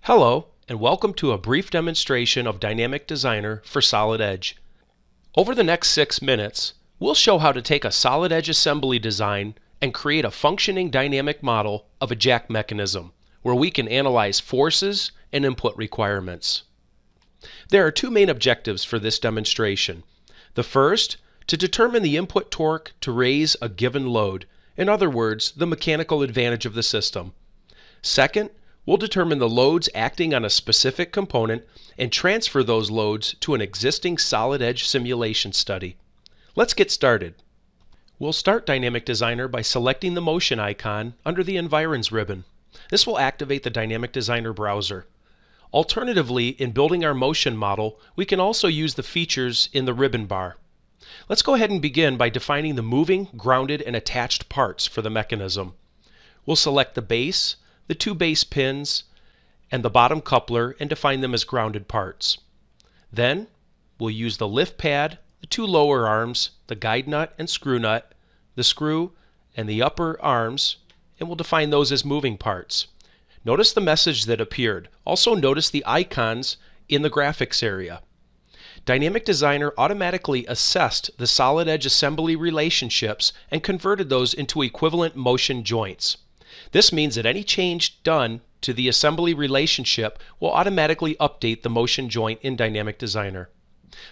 Hello, and welcome to a brief demonstration of Dynamic Designer for Solid Edge. Over the next 6 minutes, we'll show how to take a solid edge assembly design and create a functioning dynamic model of a jack mechanism, where we can analyze forces and input requirements. There are two main objectives for this demonstration. The first, to determine the input torque to raise a given load, in other words, the mechanical advantage of the system. Second, we'll determine the loads acting on a specific component and transfer those loads to an existing solid edge simulation study. Let's get started. We'll start Dynamic Designer by selecting the motion icon under the Environs ribbon. This will activate the Dynamic Designer browser. Alternatively, in building our motion model, we can also use the features in the ribbon bar. Let's go ahead and begin by defining the moving, grounded, and attached parts for the mechanism. We'll select the base, the two base pins, and the bottom coupler and define them as grounded parts. Then, we'll use the lift pad, the two lower arms, the guide nut and screw nut, the screw, and the upper arms, and we'll define those as moving parts. Notice the message that appeared. Also notice the icons in the graphics area. Dynamic Designer automatically assessed the solid edge assembly relationships and converted those into equivalent motion joints. This means that any change done to the assembly relationship will automatically update the motion joint in Dynamic Designer.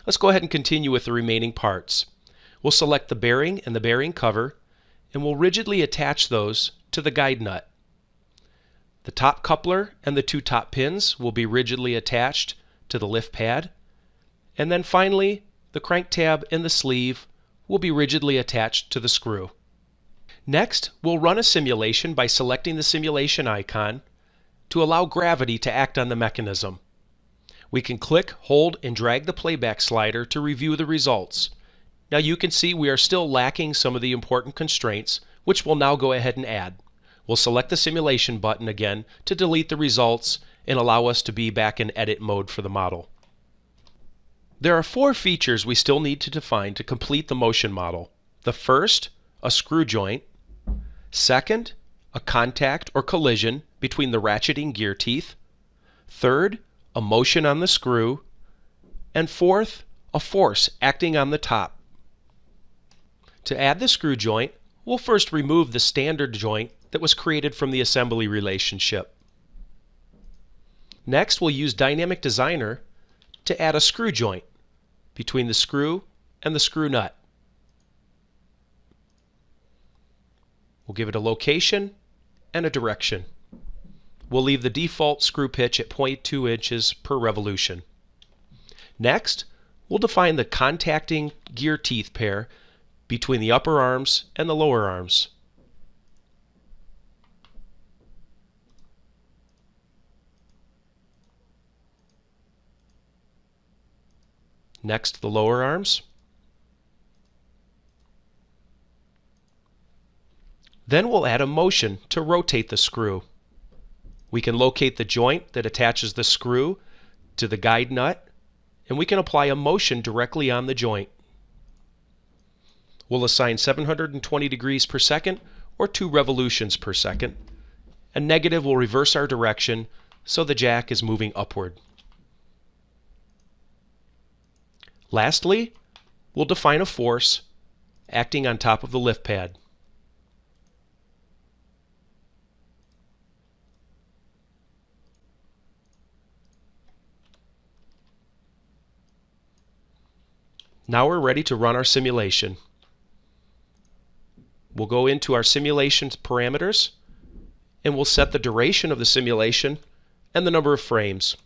Let's go ahead and continue with the remaining parts. We'll select the bearing and the bearing cover, and we'll rigidly attach those to the guide nut. The top coupler and the two top pins will be rigidly attached to the lift pad. And then finally, the crank tab and the sleeve will be rigidly attached to the screw. Next, we'll run a simulation by selecting the simulation icon to allow gravity to act on the mechanism. We can click, hold, and drag the playback slider to review the results. Now you can see we are still lacking some of the important constraints, which we'll now go ahead and add. We'll select the simulation button again to delete the results and allow us to be back in edit mode for the model. There are 4 features we still need to define to complete the motion model. The first, a screw joint. Second, a contact or collision between the ratcheting gear teeth. Third, a motion on the screw. And fourth, a force acting on the top. To add the screw joint, we'll first remove the standard joint that was created from the assembly relationship. Next, we'll use Dynamic Designer to add a screw joint between the screw and the screw nut. We'll give it a location and a direction. We'll leave the default screw pitch at 0.2 inches per revolution. Next, we'll define the contacting gear teeth pair between the upper arms and the lower arms. Next, the lower arms. Then we'll add a motion to rotate the screw. We can locate the joint that attaches the screw to the guide nut, and we can apply a motion directly on the joint. We'll assign 720 degrees per second or 2 revolutions per second, and negative will reverse our direction so the jack is moving upward. Lastly, we'll define a force acting on top of the lift pad. Now we're ready to run our simulation. We'll go into our simulation parameters and we'll set the duration of the simulation and the number of frames.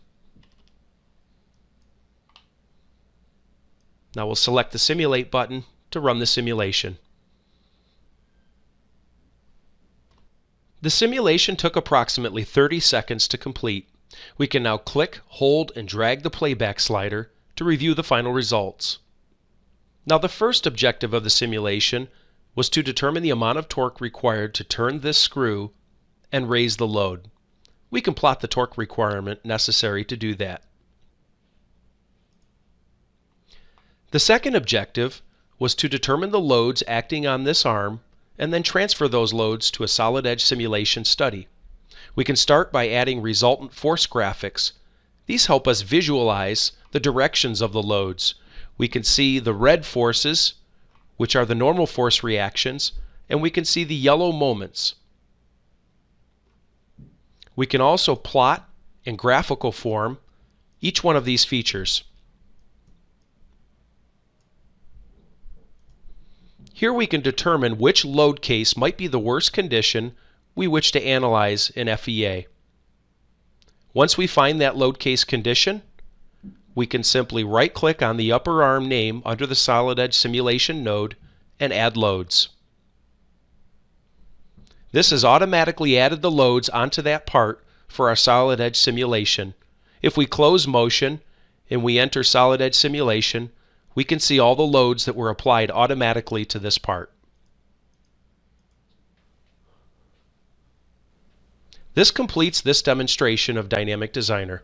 Now we'll select the Simulate button to run the simulation. The simulation took approximately 30 seconds to complete. We can now click, hold, and drag the playback slider to review the final results. Now the first objective of the simulation was to determine the amount of torque required to turn this screw and raise the load. We can plot the torque requirement necessary to do that. The second objective was to determine the loads acting on this arm and then transfer those loads to a solid edge simulation study. We can start by adding resultant force graphics. These help us visualize the directions of the loads. We can see the red forces, which are the normal force reactions, and we can see the yellow moments. We can also plot in graphical form each one of these features. Here we can determine which load case might be the worst condition we wish to analyze in FEA. Once we find that load case condition, we can simply right-click on the upper arm name under the Solid Edge Simulation node and add loads. This has automatically added the loads onto that part for our Solid Edge simulation. If we close Motion and we enter Solid Edge Simulation, we can see all the loads that were applied automatically to this part. This completes this demonstration of Dynamic Designer.